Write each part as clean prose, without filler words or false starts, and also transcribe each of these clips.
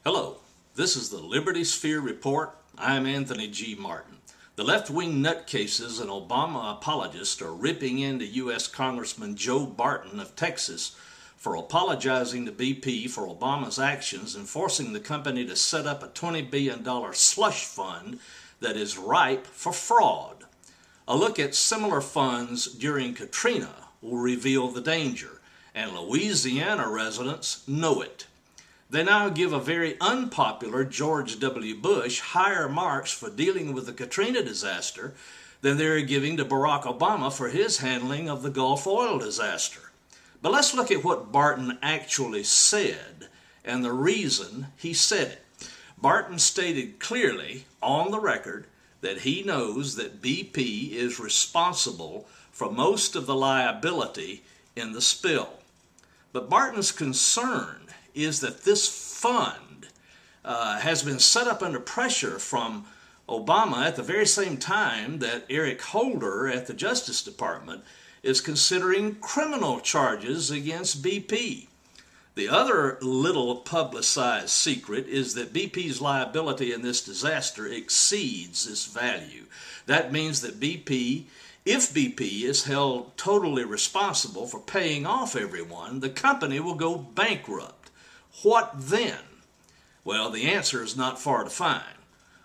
Hello, this is the Liberty Sphere Report. I'm Anthony G. Martin. The left-wing nutcases and Obama apologists are ripping into U.S. Congressman Joe Barton of Texas for apologizing to BP for Obama's actions and forcing the company to set up a $20 billion slush fund that is ripe for fraud. A look at similar funds during Katrina will reveal the danger, and Louisiana residents know it. They now give a very unpopular George W. Bush higher marks for dealing with the Katrina disaster than they are giving to Barack Obama for his handling of the Gulf oil disaster. But let's look at what Barton actually said and the reason he said it. Barton stated clearly on the record that he knows that BP is responsible for most of the liability in the spill. But Barton's concern is that this fund has been set up under pressure from Obama at the very same time that Eric Holder at the Justice Department is considering criminal charges against BP. The other little publicized secret is that BP's liability in this disaster exceeds its value. That means that if BP is held totally responsible for paying off everyone, the company will go bankrupt. What then? Well, the answer is not far to find.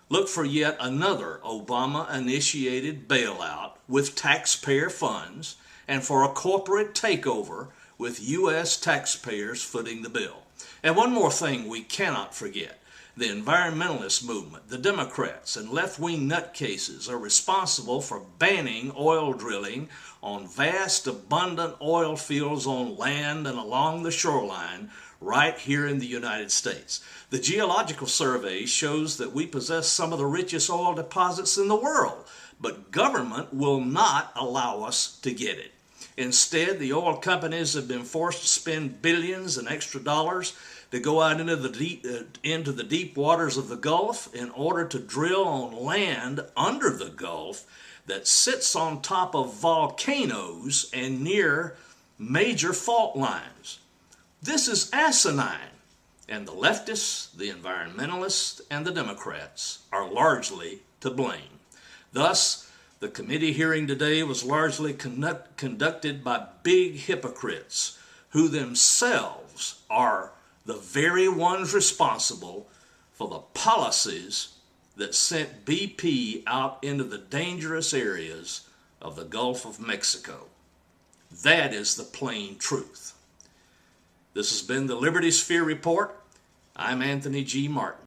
Look for yet another Obama-initiated bailout with taxpayer funds and for a corporate takeover with U.S. taxpayers footing the bill. And one more thing we cannot forget. The environmentalist movement, the Democrats, and left-wing nutcases are responsible for banning oil drilling on vast, abundant oil fields on land and along the shoreline right here in the United States. The Geological Survey shows that we possess some of the richest oil deposits in the world, but government will not allow us to get it. Instead, the oil companies have been forced to spend billions and extra dollars to go out into the deep waters of the Gulf in order to drill on land under the Gulf that sits on top of volcanoes and near major fault lines. This is asinine, and the leftists, the environmentalists, and the Democrats are largely to blame. Thus, the committee hearing today was largely conducted by big hypocrites who themselves are the very ones responsible for the policies that sent BP out into the dangerous areas of the Gulf of Mexico. That is the plain truth. This has been the Liberty Sphere Report. I'm Anthony G. Martin.